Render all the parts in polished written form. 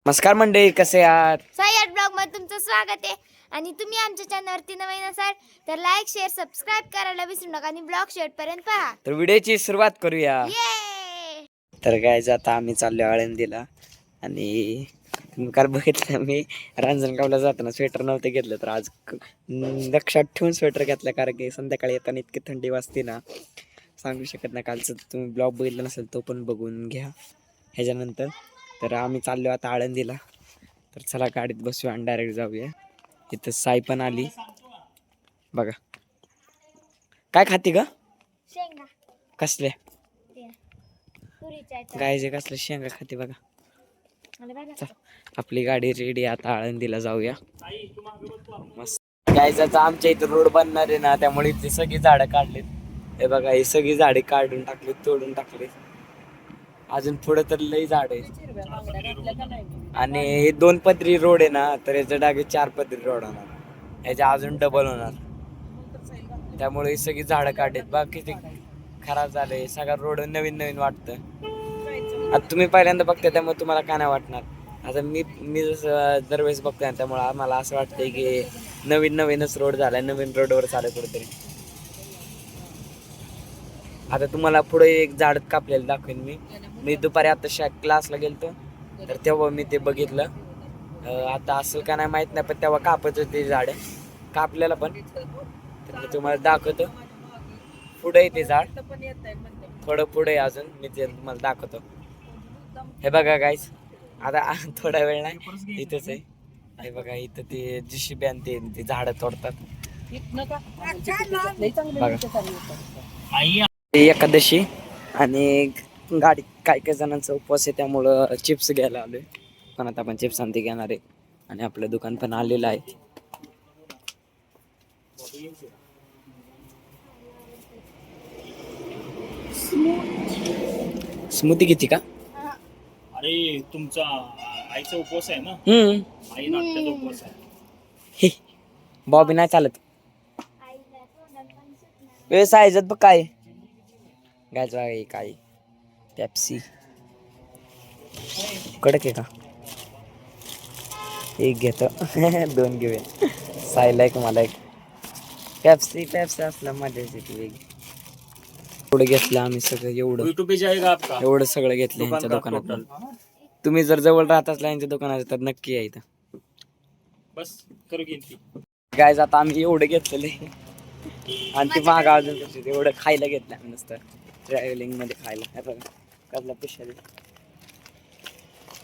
नमस्कार मंडळी, कसे आहात? साई ब्लॉग मध्ये तुमचं स्वागत आहे. आणि तुम्ही आमच्या चॅनलवरती नवीन असाल तर लाईक शेअर सबस्क्राईब करायला विसरू नका आणि ब्लॉग शेवटपर्यंत पहा. तर व्हिडिओची सुरुवात करूया. ये तर गाईज आता आम्ही चाललो आळंदीला. आणि तुम्ही काल बघितलं मी रांजणगावला जाताना स्वेटर नव्हते घेतलं, तर आज लक्षात ठेवून स्वेटर घेतलं, कारण की संध्याकाळी येताना इतकी थंडी वाजते ना, सांगू शकत नाही. कालचं तुम्ही ब्लॉग बघितला नसेल तो पण बघून घ्या ह्याच्यानंतर. तर आम्ही चाललो आता आळंदीला. तर चला गाडीत बसूया आणि डायरेक्ट जाऊया. इथं साई पण आली बघा. काय खाते ग? शेंगा कसल्या पुरीच्या गायचे कसल्या शेंगा खाते बघा. चल, आपली गाडी रेडी, आता आळंदीला जाऊया. मस्त गायचा आमच्या इथं रोड बनणार आहे ना, त्यामुळे इथली सगळी झाडं काढलीत. हे बघा, ही सगळी झाडे काढून टाकलीत, तोडून टाकलीत. अजून पुढे तर लई झाड आहे. आणि हे 2 पदरी रोड आहे ना, तर याच्या डागे 4 पदरी रोड होणार, याच्या अजून डबल होणार. त्यामुळे ही सगळी झाडं काढलीत. बघ किती खराब झाले, सगळा रोड नवीन नवीन वाटतं. आता तुम्ही पहिल्यांदा बघताय त्यामुळे तुम्हाला काय नाही वाटणार. आता मी जसं दरवेळेस बघतोय त्यामुळे आम्हाला असं वाटतंय की नवीनच रोड झालाय, नवीन रोडवर चालू कुठेतरी. आता तुम्हाला पुढे एक झाड कापलेलं दाखवेन मी दुपारी आता क्लासला गेलतो, तर तेव्हा मी ते बघितलं. आता असं का नाही माहित नाही, पण तेव्हा कापत होते झाड कापलेलं पण. तर मी तुम्हाला दाखवतो. पुढे ते झाड थोडं पुढे अजून मी ते तुम्हाला दाखवतो. हे बघा गाईस, आता थोडा वेळ नाही इथंच आहे. हे बघा, इथं ते JCB आणि ते झाडं तोडतात बघा. एकादशी आणि गाडी काही जणांचा उपवास आहे, त्यामुळं चिप्स घ्यायला आलोय. पण आता आपण चिप्स आणते घेणार आहे. आणि आपलं दुकान पण आलेलं आहे. स्मूथी किती का? अरे तुमचा आईचा उपवास आहे ना? आई नाट्याचा उपवास आहे. बॉबी नाही चालत. व्यवसाय इज्जत बघ काय गायचं काय पेप्सी कडक आहे का? एक घेतो 2 घेऊया. साईला एक, मला एक. पेप्सी असला मजा येते वेगळी. एवढं घेतलं आम्ही सगळं, यूट्यूब पेज आहे का आपका? एवढं सगळं घेतलं यांच्या दुकानात. तुम्ही जर जवळ राहत असला यांच्या दुकानात तर नक्की या इथं. बस करू गिनती. गायज आता आम्ही एवढं घेतलेलं आहे. आणि ते मागा अजून एवढं खायला घेतलं आम्ही नुसतं ट्रॅव्हलिंग मध्ये खायला. हे बघा कसला पिशा.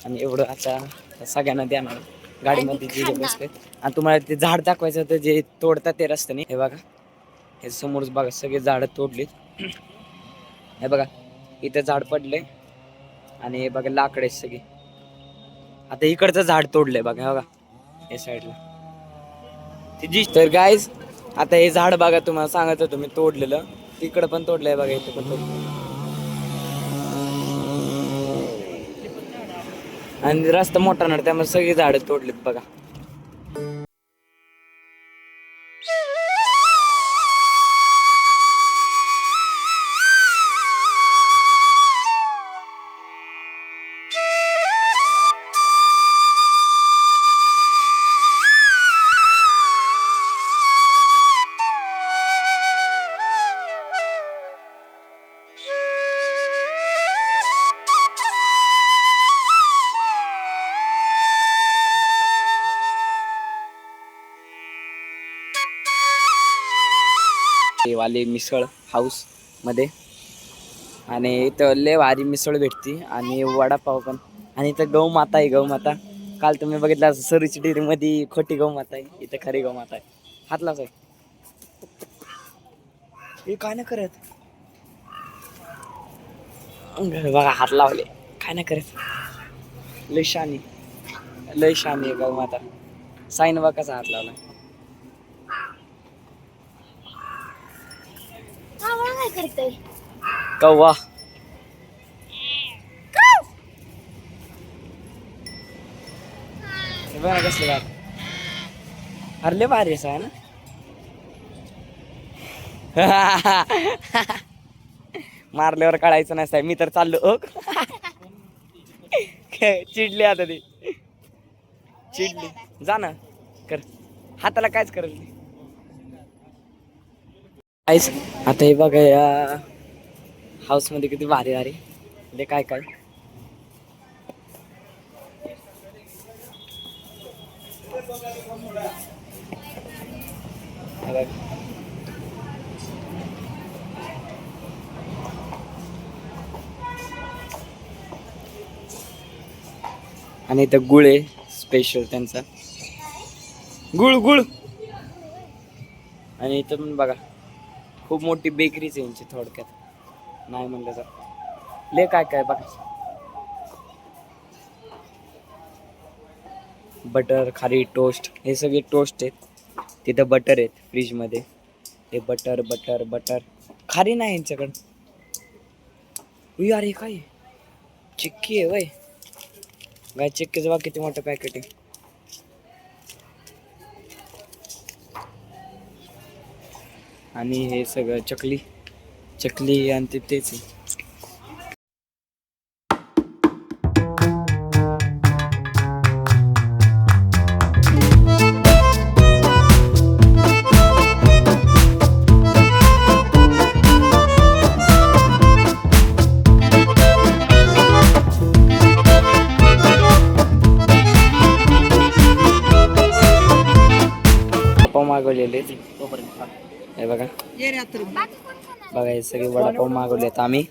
आणि एवढं आता सगळ्यांना देणार गाडीमध्ये जे बसले. आणि तुम्हाला ते झाड दाखवायचं होतं जे तोडतात ते रस्त्याने. हे बघा, हे समोर बघा सगळे झाडं तोडलीत. हे बघा इथं झाड पडले आणि हे बघा लाकडे सगळे. आता इकडचं झाड तोडलंय बघा, हे बघा या साईडला. तर गाईज आता हे झाड बघा, तुम्हाला सांगत होतो मी तोडलेलं. तिकडं पण तोडलंय बघा, इथं पण तोडलं. आणि रस्ता मोठा ना, त्यामुळे सगळी झाडं तोडलीत बघा. वाले मिसळ हाऊस मध्ये. आणि इथं लय भारी मिसळ भेटती आणि वडापाव पण. आणि इथं गौमाता आहे, गौमाता. काल तुम्ही बघितलं सरीची डेअरी मध्ये खोटी गौमाता आहे, इथं खरी गौमाता आहे. हातलाच आहे हे काय नाही करत बघा, हात लावले काय नाही करत. लय शानी आहे गौमाता. साईन बघा कसा हात लावला. काय करतोय कव्वा. बघा कसले बात. हरले भारी आहे ना. मारल्यावर कळायचं नसतं. मी तर चाललो चिडले आता ते. चिडली जा ना कर हाताला कायच करेल काहीच आता हे बघा या हाऊस मध्ये किती भारी भारी म्हणजे काय काय हे बघ. आणि इथं गुळ आहे स्पेशल त्यांचा गुळ गुळ आणि इथं पण बघा खूप मोठी बेकरीच आहे यांची थोडक्यात नाही म्हणलं तर ले काय काय बघा बटर खारी टोस्ट हे सगळे टोस्ट आहेत तिथं बटर आहेत फ्रीजमध्ये हे बटर बटर बटर खारी नाही यांच्याकडं अरे काय चिक्की आहे वय गाय चिक्कीचं बघा किती मोठं पॅकेट आहे आणि हे सगळं चकली चकली आणि ते तेच आहे मागवलेले हे बघा बघा हे सगळे वडापाव मागवलेत आम्ही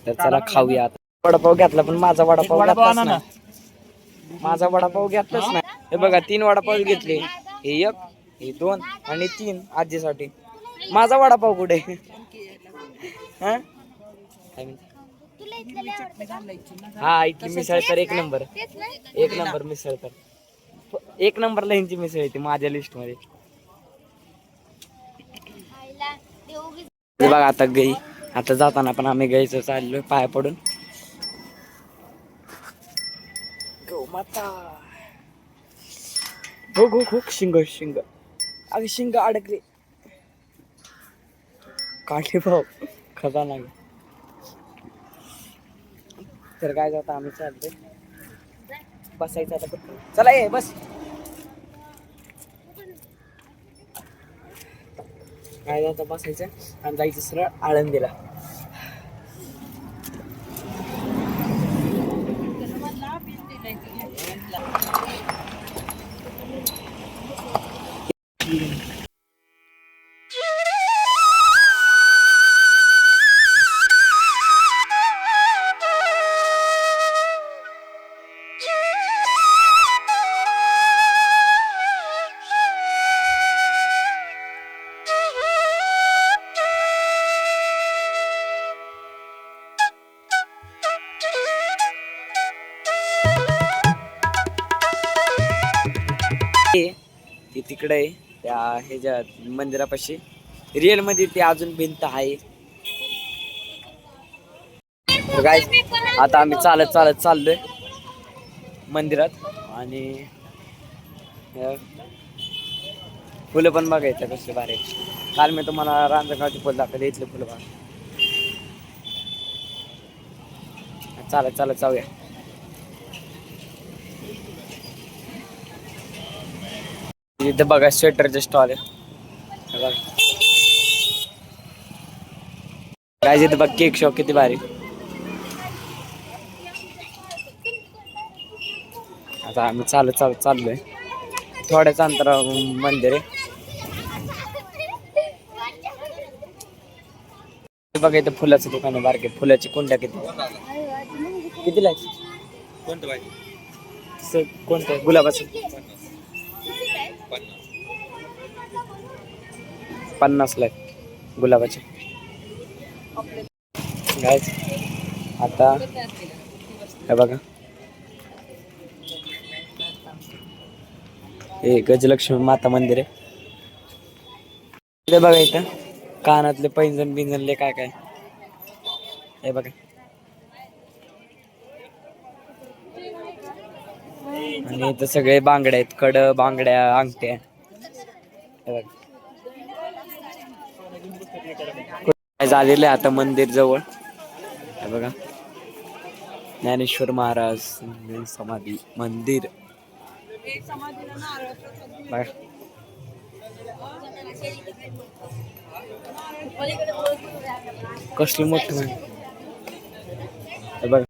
तर चला खाऊया आता वडापाव घेतला पण माझा वडापाव घेतलाच नाही माझा वडापाव घेतलाच नाही हे बघा 3 वडापाव घेतले हे 1 हे 2 आणि 3 आजीसाठी माझा वडापाव कुठे हा हा इथली मिसळ तर एक नंबर मिसळ तर 1 नंबरला यांची मिसळ येते माझ्या लिस्ट मध्ये बघा आता गाई आता जाताना पण आम्ही गाईचं चाललोय पाया पडून गो माता हो गो हो शिंग शिंग अगं शिंग अडकले काठी भाऊ खतरनाक तर काय जाता आम्ही चाललोय बसायचं आता चला ये बस काय जाता बसायचं आणि जायचं सरळ आळंदीला ती तिकडे आहे त्या ह्याच्या मंदिरापाशी रिअल मध्ये ती अजून भिंत आहे काय आता आम्ही चालत चालत चाललोय मंदिरात आणि फुलं पण बघायचं कसे भारी काल मी तुम्हाला रांजणगावची फुलं दाखवली इथले फुलं बघा चालत चालत जाऊया इथे बघा स्वेटरचे स्टॉल आहे काय इथे बघ केक शॉप किती भारी आता आम्ही चालत चालत चाललोय थोड्याच अंतरा मंदिर आहे बघा इथं फुलाचं दुकान आहे बारके फुलाची कुंड्या किती लागते कोणतं पाहिजे कोणतं गुलाबाचं 50 ला गुलाबाचे गायच आता हे बघा हे गजलक्ष्मी माता मंदिर आहे इथे बघा इथं कानातले पैंजण बिंजणले काय काय हे बघा आणि इथं सगळे बांगड्या आहेत कड बांगड्या अंगठ्या हे बघा झालेलं आहे आता मंदिर जवळ हे बघा ज्ञानेश्वर महाराज समाधी मंदिर बघा कसलं मोठं आहे. हे बघा